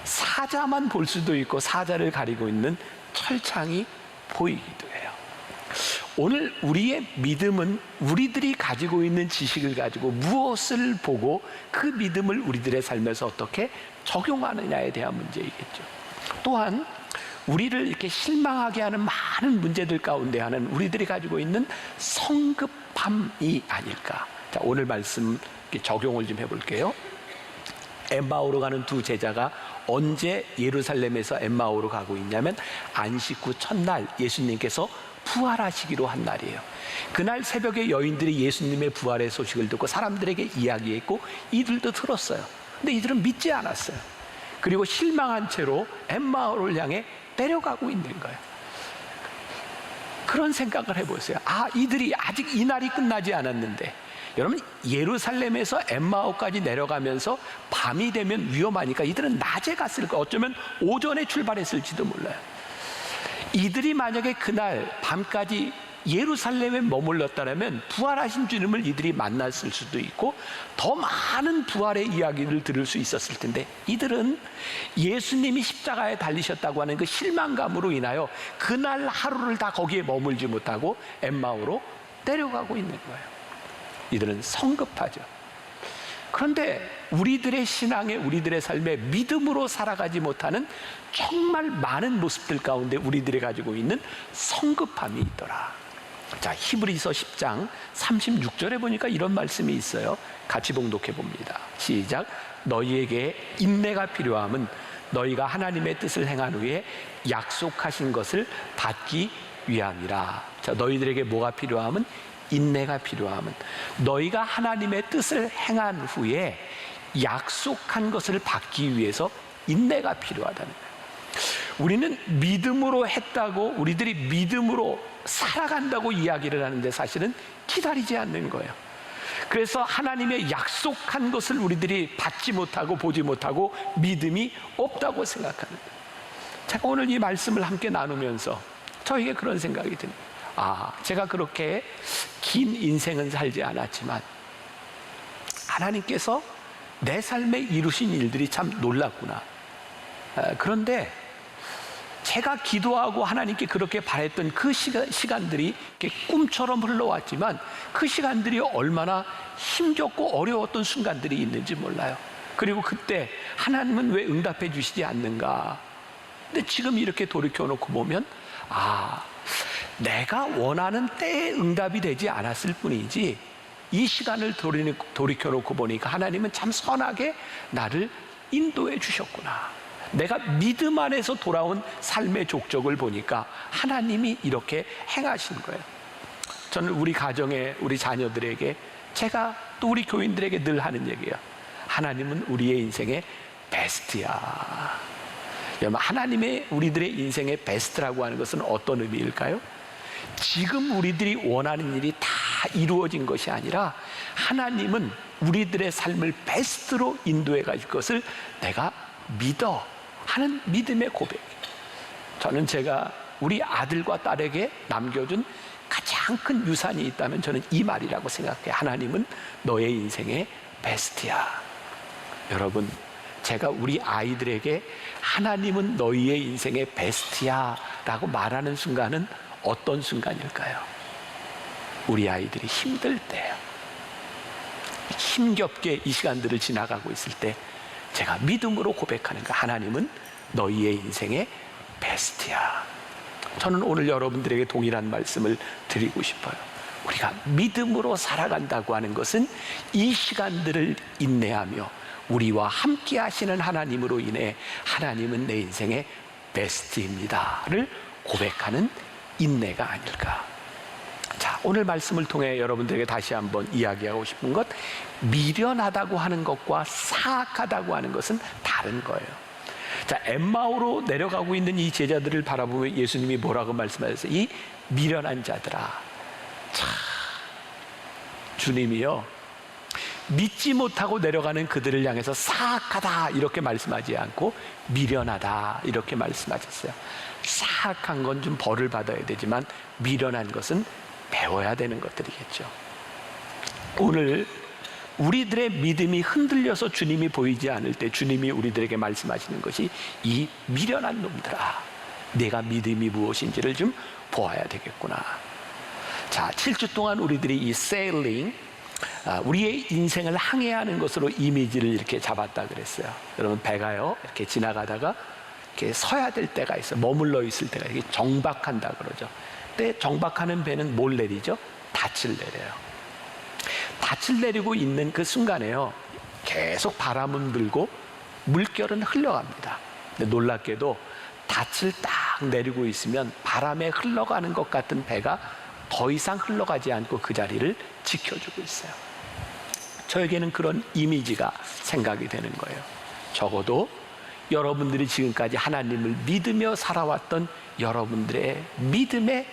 사자만 볼 수도 있고 사자를 가리고 있는 철창이 보이기도 해요. 오늘 우리의 믿음은 우리들이 가지고 있는 지식을 가지고 무엇을 보고 그 믿음을 우리들의 삶에서 어떻게 적용하느냐에 대한 문제이겠죠. 또한 우리를 이렇게 실망하게 하는 많은 문제들 가운데 하나는 우리들이 가지고 있는 성급함이 아닐까. 자, 오늘 말씀 적용을 좀 해볼게요. 엠마오로 가는 두 제자가 언제 예루살렘에서 엠마오로 가고 있냐면 안식 후 첫날 예수님께서 부활하시기로 한 날이에요. 그날 새벽에 여인들이 예수님의 부활의 소식을 듣고 사람들에게 이야기했고 이들도 들었어요. 근데 이들은 믿지 않았어요. 그리고 실망한 채로 엠마오를 향해 내려가고 있는 거예요. 그런 생각을 해보세요. 이들이 아직 이 날이 끝나지 않았는데, 여러분 예루살렘에서 엠마오까지 내려가면서 밤이 되면 위험하니까 이들은 낮에 갔을 거예요. 어쩌면 오전에 출발했을지도 몰라요. 이들이 만약에 그날 밤까지 예루살렘에 머물렀다면 부활하신 주님을 이들이 만났을 수도 있고 더 많은 부활의 이야기를 들을 수 있었을 텐데, 이들은 예수님이 십자가에 달리셨다고 하는 그 실망감으로 인하여 그날 하루를 다 거기에 머물지 못하고 엠마오로 내려가고 있는 거예요. 이들은 성급하죠. 그런데 우리들의 신앙에, 우리들의 삶에 믿음으로 살아가지 못하는 정말 많은 모습들 가운데 우리들이 가지고 있는 성급함이 있더라. 자, 히브리서 10장 36절에 보니까 이런 말씀이 있어요. 같이 봉독해 봅니다. 시작. 너희에게 인내가 필요함은 너희가 하나님의 뜻을 행한 후에 약속하신 것을 받기 위함이라. 자, 너희들에게 뭐가 필요함은? 인내가 필요함은 너희가 하나님의 뜻을 행한 후에 약속한 것을 받기 위해서 인내가 필요하다는 거예요. 우리는 믿음으로 했다고, 우리들이 믿음으로 살아간다고 이야기를 하는데 사실은 기다리지 않는 거예요. 그래서 하나님의 약속한 것을 우리들이 받지 못하고 보지 못하고 믿음이 없다고 생각하는 거예요. 제가 오늘 이 말씀을 함께 나누면서 저에게 그런 생각이 듭니다. 제가 그렇게 긴 인생은 살지 않았지만 하나님께서 내 삶에 이루신 일들이 참 놀랍구나. 그런데 제가 기도하고 하나님께 그렇게 바랬던 그 시간들이 이렇게 꿈처럼 흘러왔지만 그 시간들이 얼마나 힘겹고 어려웠던 순간들이 있는지 몰라요. 그리고 그때 하나님은 왜 응답해 주시지 않는가. 근데 지금 이렇게 돌이켜놓고 보면 내가 원하는 때에 응답이 되지 않았을 뿐이지, 이 시간을 돌이켜놓고 보니까 하나님은 참 선하게 나를 인도해 주셨구나. 내가 믿음 안에서 돌아온 삶의 족적을 보니까 하나님이 이렇게 행하신 거예요. 저는 우리 가정에 우리 자녀들에게, 제가 또 우리 교인들에게 늘 하는 얘기예요. 하나님은 우리의 인생의 베스트야. 여러분, 하나님의 우리들의 인생의 베스트라고 하는 것은 어떤 의미일까요? 지금 우리들이 원하는 일이 다 이루어진 것이 아니라 하나님은 우리들의 삶을 베스트로 인도해 가실 것을 내가 믿어 하는 믿음의 고백. 저는 제가 우리 아들과 딸에게 남겨준 가장 큰 유산이 있다면 저는 이 말이라고 생각해요. 하나님은 너의 인생의 베스트야. 여러분, 제가 우리 아이들에게 하나님은 너희의 인생의 베스트야 라고 말하는 순간은 어떤 순간일까요? 우리 아이들이 힘들 때요. 힘겹게 이 시간들을 지나가고 있을 때 제가 믿음으로 고백하는 거, 하나님은 너희의 인생의 베스트야. 저는 오늘 여러분들에게 동일한 말씀을 드리고 싶어요. 우리가 믿음으로 살아간다고 하는 것은 이 시간들을 인내하며 우리와 함께 하시는 하나님으로 인해 하나님은 내 인생의 베스트입니다를 고백하는 인내가 아닐까. 자, 오늘 말씀을 통해 여러분들에게 다시 한번 이야기하고 싶은 것, 미련하다고 하는 것과 사악하다고 하는 것은 다른 거예요. 자, 엠마오로 내려가고 있는 이 제자들을 바라보며 예수님이 뭐라고 말씀하셨어요? 이 미련한 자들아. 참, 주님이요, 믿지 못하고 내려가는 그들을 향해서 사악하다 이렇게 말씀하지 않고 미련하다 이렇게 말씀하셨어요. 사악한 건 좀 벌을 받아야 되지만 미련한 것은 배워야 되는 것들이겠죠. 오늘 우리들의 믿음이 흔들려서 주님이 보이지 않을 때 주님이 우리들에게 말씀하시는 것이 이 미련한 놈들아, 내가 믿음이 무엇인지를 좀 보아야 되겠구나. 자, 7주 동안 우리들이 이 세일링, 우리의 인생을 항해하는 것으로 이미지를 이렇게 잡았다 그랬어요. 여러분, 배가요 이렇게 지나가다가 이렇게 서야 될 때가 있어요. 머물러 있을 때가, 이게 정박한다 그러죠. 근데 정박하는 배는 뭘 내리죠? 닻을 내려요. 닻을 내리고 있는 그 순간에요, 계속 바람은 불고 물결은 흘러갑니다. 근데 놀랍게도 닻을 딱 내리고 있으면 바람에 흘러가는 것 같은 배가 더 이상 흘러가지 않고 그 자리를 지켜주고 있어요. 저에게는 그런 이미지가 생각이 되는 거예요. 적어도 여러분들이 지금까지 하나님을 믿으며 살아왔던 여러분들의 믿음의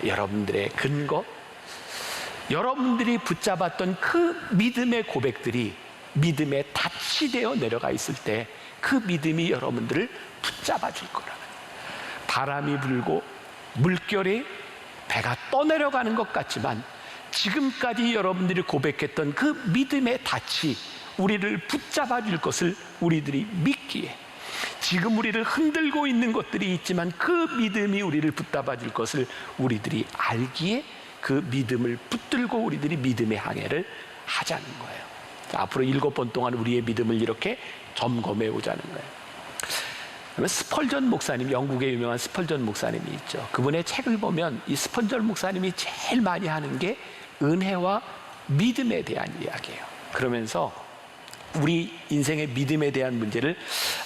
여러분들의 근거, 여러분들이 붙잡았던 그 믿음의 고백들이 믿음의 닻이 되어 내려가 있을 때 그 믿음이 여러분들을 붙잡아 줄 거라는, 바람이 불고 물결이 배가 떠내려가는 것 같지만 지금까지 여러분들이 고백했던 그 믿음의 닻이 우리를 붙잡아 줄 것을 우리들이 믿기에, 지금 우리를 흔들고 있는 것들이 있지만 그 믿음이 우리를 붙잡아 줄 것을 우리들이 알기에 그 믿음을 붙들고 우리들이 믿음의 항해를 하자는 거예요. 앞으로 7번 동안 우리의 믿음을 이렇게 점검해 오자는 거예요. 스펄전 목사님, 영국의 유명한 스펄전 목사님이 있죠. 그분의 책을 보면 이 스펄전 목사님이 제일 많이 하는 게 은혜와 믿음에 대한 이야기예요. 그러면서 우리 인생의 믿음에 대한 문제를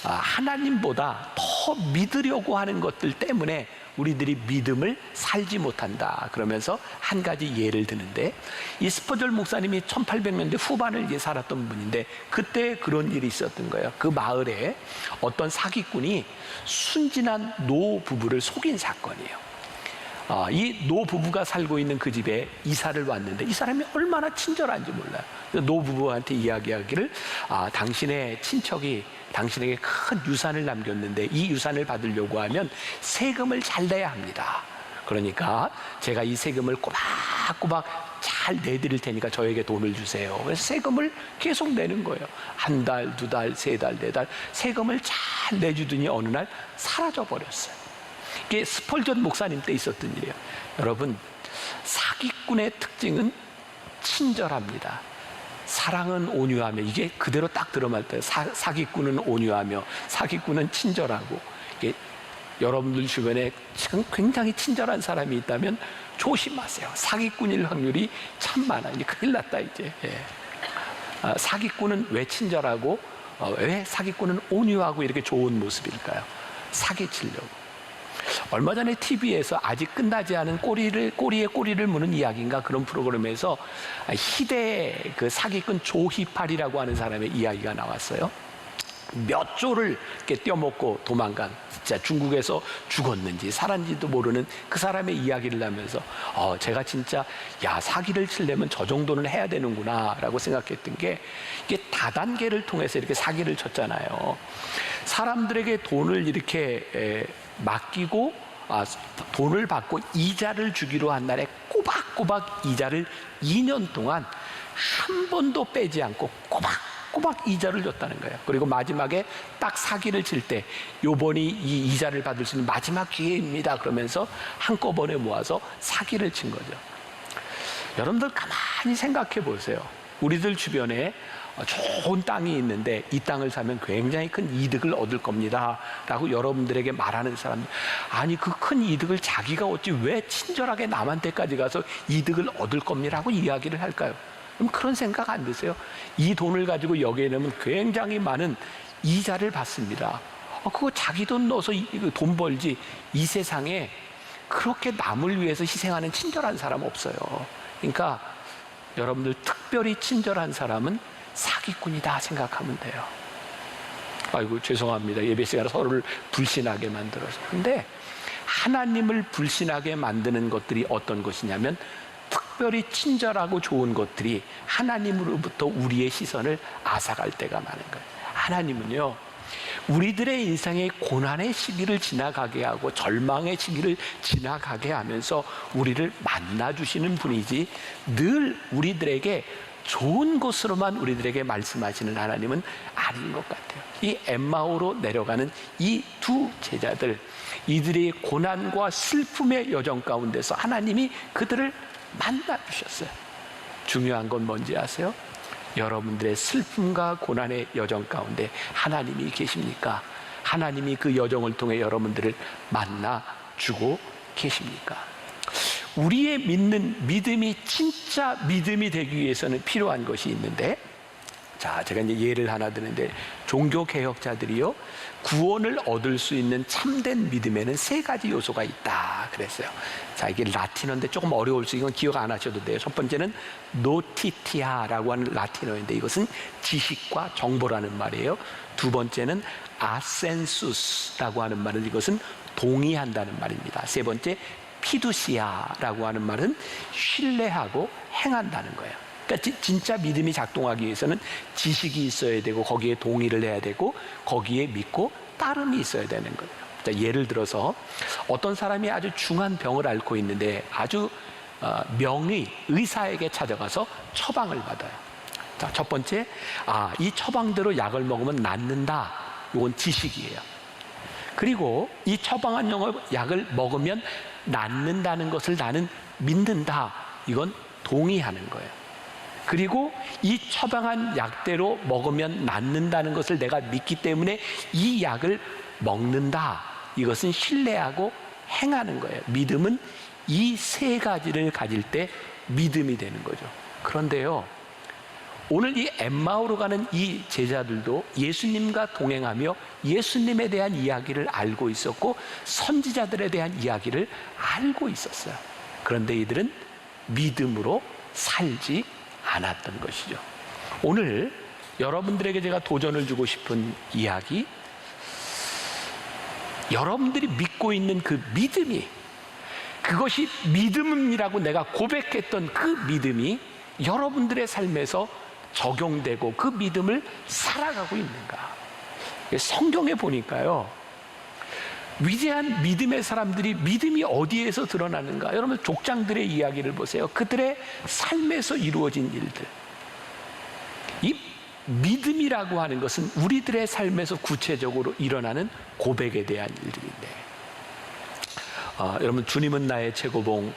하나님보다 더 믿으려고 하는 것들 때문에 우리들이 믿음을 살지 못한다 그러면서 한 가지 예를 드는데, 이 스펄전 목사님이 1800년대 후반을 살았던 분인데 그때 그런 일이 있었던 거예요. 그 마을에 어떤 사기꾼이 순진한 노 부부를 속인 사건이에요. 이 노 부부가 살고 있는 그 집에 이사를 왔는데 이 사람이 얼마나 친절한지 몰라요. 노 부부한테 이야기하기를, 당신의 친척이 당신에게 큰 유산을 남겼는데 이 유산을 받으려고 하면 세금을 잘 내야 합니다. 그러니까 제가 이 세금을 꼬박꼬박 잘 내드릴 테니까 저에게 돈을 주세요. 그래서 세금을 계속 내는 거예요. 한 달, 두 달, 세 달, 네 달 세금을 잘 내주더니 어느 날 사라져 버렸어요. 이게 스펄전 목사님 때 있었던 일이에요. 여러분, 사기꾼의 특징은 친절합니다. 사랑은 온유하며, 이게 그대로 딱 들어맞을 때 사기꾼은 온유하며 사기꾼은 친절하고, 이게 여러분들 주변에 지금 굉장히 친절한 사람이 있다면 조심하세요. 사기꾼일 확률이 참 많아요. 이제 큰일 났다 이제. 사기꾼은 왜 친절하고 왜 사기꾼은 온유하고 이렇게 좋은 모습일까요? 사기치려고. 얼마 전에 TV에서 아직 끝나지 않은 꼬리에 꼬리를 무는 이야기인가 그런 프로그램에서 희대 그 사기꾼 조희팔이라고 하는 사람의 이야기가 나왔어요. 몇 조를 이렇게 떼어먹고 도망간, 진짜 중국에서 죽었는지 살았는지도 모르는 그 사람의 이야기를 하면서 제가 진짜 사기를 치려면 저 정도는 해야 되는구나 라고 생각했던 게, 이게 다단계를 통해서 이렇게 사기를 쳤잖아요. 사람들에게 돈을 이렇게 맡기고 돈을 받고 이자를 주기로 한 날에 꼬박꼬박 이자를 2년 동안 한 번도 빼지 않고 꼬박 이자를 줬다는 거예요. 그리고 마지막에 딱 사기를 칠 때 요번이 이 이자를 받을 수 있는 마지막 기회입니다 그러면서 한꺼번에 모아서 사기를 친 거죠. 여러분들 가만히 생각해 보세요. 우리들 주변에 좋은 땅이 있는데 이 땅을 사면 굉장히 큰 이득을 얻을 겁니다 라고 여러분들에게 말하는 사람들, 아니 그 큰 이득을 자기가 얻지 왜 친절하게 남한테까지 가서 이득을 얻을 겁니다 라고 이야기를 할까요? 그럼 그런 생각 안 드세요? 이 돈을 가지고 여기에 넣으면 굉장히 많은 이자를 받습니다. 그거 자기 돈 넣어서 돈 벌지, 이 세상에 그렇게 남을 위해서 희생하는 친절한 사람 없어요. 그러니까 여러분들 특별히 친절한 사람은 사기꾼이다 생각하면 돼요. 아이고 죄송합니다. 예배 시간에 서로를 불신하게 만들어서. 근데 하나님을 불신하게 만드는 것들이 어떤 것이냐면, 특별히 친절하고 좋은 것들이 하나님으로부터 우리의 시선을 앗아갈 때가 많은 거예요. 하나님은요, 우리들의 인생의 고난의 시기를 지나가게 하고 절망의 시기를 지나가게 하면서 우리를 만나주시는 분이지, 늘 우리들에게 좋은 것으로만 우리들에게 말씀하시는 하나님은 아닌 것 같아요. 이 엠마오로 내려가는 이 두 제자들, 이들의 고난과 슬픔의 여정 가운데서 하나님이 그들을 만나주셨어요. 중요한 건 뭔지 아세요? 여러분들의 슬픔과 고난의 여정 가운데 하나님이 계십니까? 하나님이 그 여정을 통해 여러분들을 만나주고 계십니까? 우리의 믿는 믿음이 진짜 믿음이 되기 위해서는 필요한 것이 있는데, 자, 제가 이제 예를 하나 드는데, 종교 개혁자들이요, 구원을 얻을 수 있는 참된 믿음에는 3가지 요소가 있다 그랬어요. 자, 이게 라틴어인데 조금 어려울 수, 이건 기억 안 하셔도 돼요. 첫 번째는 노티티아라고 하는 라틴어인데 이것은 지식과 정보라는 말이에요. 두 번째는 아센수스라고 하는 말은 이것은 동의한다는 말입니다. 세 번째 피두시아라고 하는 말은 신뢰하고 행한다는 거예요. 그러니까 진짜 믿음이 작동하기 위해서는 지식이 있어야 되고, 거기에 동의를 해야 되고, 거기에 믿고 따름이 있어야 되는 거예요. 자, 예를 들어서 어떤 사람이 아주 중한 병을 앓고 있는데 아주 명의 의사에게 찾아가서 처방을 받아요. 자, 첫 번째, 이 처방대로 약을 먹으면 낫는다. 이건 지식이에요. 그리고 이 처방한 약을 먹으면 낫는다는 것을 나는 믿는다. 이건 동의하는 거예요. 그리고 이 처방한 약대로 먹으면 낫는다는 것을 내가 믿기 때문에 이 약을 먹는다. 이것은 신뢰하고 행하는 거예요. 믿음은 이 3가지를 가질 때 믿음이 되는 거죠. 그런데요, 오늘 이 엠마오로 가는 이 제자들도 예수님과 동행하며 예수님에 대한 이야기를 알고 있었고, 선지자들에 대한 이야기를 알고 있었어요. 그런데 이들은 믿음으로 살지 않았던 것이죠. 오늘 여러분들에게 제가 도전을 주고 싶은 이야기, 여러분들이 믿고 있는 그 믿음이, 그것이 믿음이라고 내가 고백했던 그 믿음이 여러분들의 삶에서 적용되고 그 믿음을 살아가고 있는가. 성경에 보니까요, 위대한 믿음의 사람들이 믿음이 어디에서 드러나는가. 여러분 족장들의 이야기를 보세요. 그들의 삶에서 이루어진 일들. 이 믿음이라고 하는 것은 우리들의 삶에서 구체적으로 일어나는 고백에 대한 일들인데, 여러분 주님은 나의 최고봉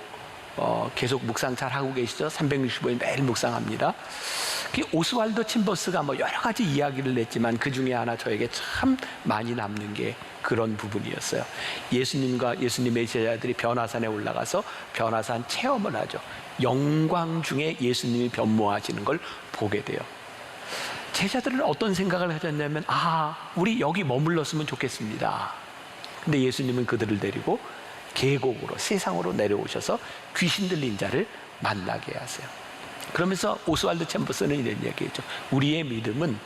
계속 묵상 잘 하고 계시죠? 365일 매일 묵상합니다. 오스왈도 침버스가 여러 가지 이야기를 냈지만 그 중에 하나 저에게 참 많이 남는 게 그런 부분이었어요. 예수님과 예수님의 제자들이 변화산에 올라가서 변화산 체험을 하죠. 영광 중에 예수님이 변모하시는 걸 보게 돼요. 제자들은 어떤 생각을 하셨냐면, 우리 여기 머물렀으면 좋겠습니다. 근데 예수님은 그들을 데리고 계곡으로, 세상으로 내려오셔서 귀신 들린 자를 만나게 하세요. 그러면서 오스왈드 챔버스는 이런 얘기했죠. 우리의 믿음은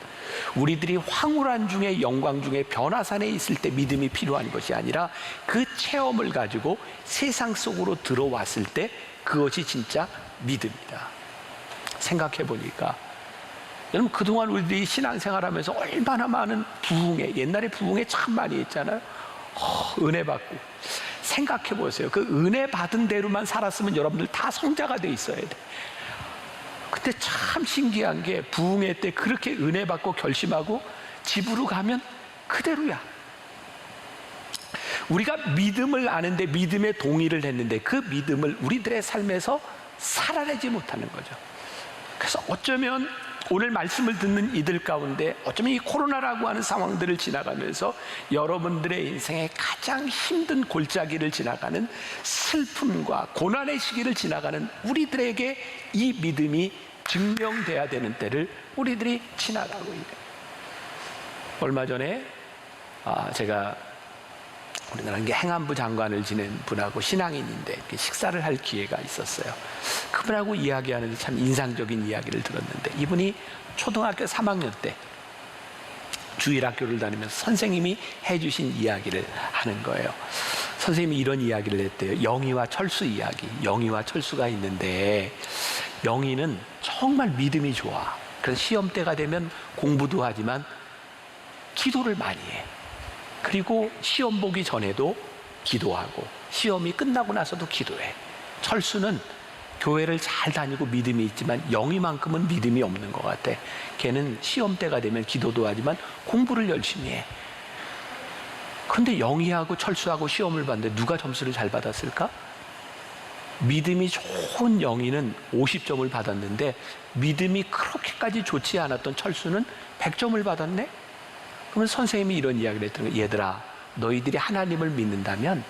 우리들이 황홀한 중에 영광 중에 변화산에 있을 때 믿음이 필요한 것이 아니라 그 체험을 가지고 세상 속으로 들어왔을 때 그것이 진짜 믿음이다. 생각해 보니까 여러분, 그동안 우리들이 신앙생활하면서 얼마나 많은 부흥회, 옛날에 부흥회 참 많이 했잖아요. 은혜 받고. 생각해 보세요. 그 은혜 받은 대로만 살았으면 여러분들 다 성자가 돼 있어야 돼. 근데 참 신기한 게 부흥회 때 그렇게 은혜 받고 결심하고 집으로 가면 그대로야. 우리가 믿음을 아는데 믿음에 동의를 했는데 그 믿음을 우리들의 삶에서 살아내지 못하는 거죠. 그래서 어쩌면 오늘 말씀을 듣는 이들 가운데 어쩌면 이 코로나라고 하는 상황들을 지나가면서 여러분들의 인생에 가장 힘든 골짜기를 지나가는 슬픔과 고난의 시기를 지나가는 우리들에게 이 믿음이 증명돼야 되는 때를 우리들이 지나가고 있는 거예요. 얼마 전에 제가 우리나라 행안부 장관을 지낸 분하고 신앙인인데 식사를 할 기회가 있었어요. 그분하고 이야기하는데 참 인상적인 이야기를 들었는데, 이분이 초등학교 3학년 때 주일학교를 다니면서 선생님이 해주신 이야기를 하는 거예요. 선생님이 이런 이야기를 했대요. 영희와 철수 이야기. 영희와 철수가 있는데, 영희는 정말 믿음이 좋아. 그래서 시험 때가 되면 공부도 하지만 기도를 많이 해. 그리고 시험 보기 전에도 기도하고 시험이 끝나고 나서도 기도해. 철수는 교회를 잘 다니고 믿음이 있지만 영희만큼은 믿음이 없는 것 같아. 걔는 시험 때가 되면 기도도 하지만 공부를 열심히 해. 그런데 영희하고 철수하고 시험을 봤는데 누가 점수를 잘 받았을까? 믿음이 좋은 영희는 50점을 받았는데 믿음이 그렇게까지 좋지 않았던 철수는 100점을 받았네? 그러면 선생님이 이런 이야기를 했던 거예요. 얘들아, 너희들이 하나님을 믿는다면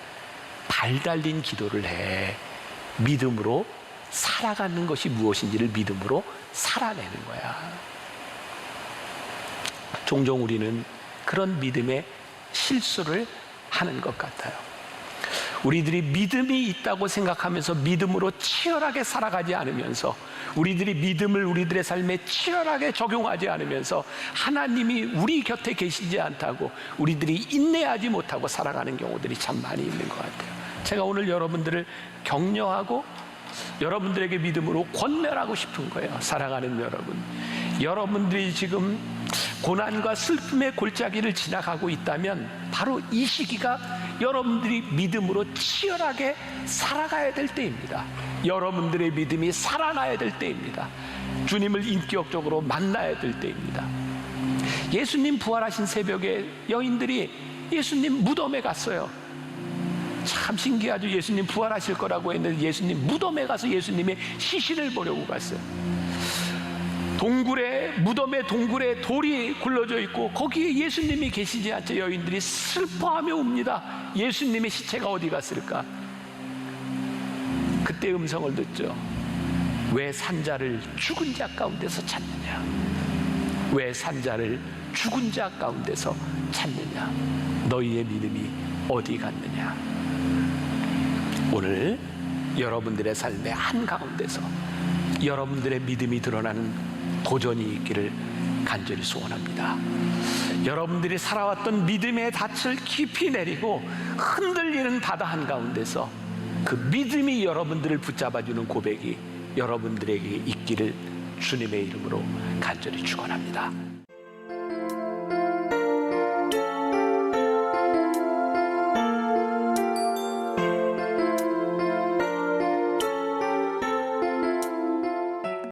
발 달린 기도를 해. 믿음으로 살아가는 것이 무엇인지를 믿음으로 살아내는 거야. 종종 우리는 그런 믿음의 실수를 하는 것 같아요. 우리들이 믿음이 있다고 생각하면서 믿음으로 치열하게 살아가지 않으면서, 우리들이 믿음을 우리들의 삶에 치열하게 적용하지 않으면서 하나님이 우리 곁에 계시지 않다고 우리들이 인내하지 못하고 살아가는 경우들이 참 많이 있는 것 같아요. 제가 오늘 여러분들을 격려하고 여러분들에게 믿음으로 권면하고 싶은 거예요. 살아가는 여러분, 여러분들이 지금 고난과 슬픔의 골짜기를 지나가고 있다면 바로 이 시기가 여러분들이 믿음으로 치열하게 살아가야 될 때입니다. 여러분들의 믿음이 살아나야 될 때입니다. 주님을 인격적으로 만나야 될 때입니다. 예수님 부활하신 새벽에 여인들이 예수님 무덤에 갔어요. 참 신기하죠. 예수님 부활하실 거라고 했는데 예수님 무덤에 가서 예수님의 시신을 보려고 갔어요. 무덤의 동굴에 돌이 굴러져 있고 거기에 예수님이 계시지 않자 여인들이 슬퍼하며 웁니다. 예수님의 시체가 어디 갔을까? 그때 음성을 듣죠. 왜 산자를 죽은 자 가운데서 찾느냐? 왜 산자를 죽은 자 가운데서 찾느냐? 너희의 믿음이 어디 갔느냐? 오늘 여러분들의 삶의 한가운데서 여러분들의 믿음이 드러나는 도전이 있기를 간절히 소원합니다. 여러분들이 살아왔던 믿음의 닻을 깊이 내리고 흔들리는 바다 한가운데서 그 믿음이 여러분들을 붙잡아주는 고백이 여러분들에게 있기를 주님의 이름으로 간절히 축원합니다.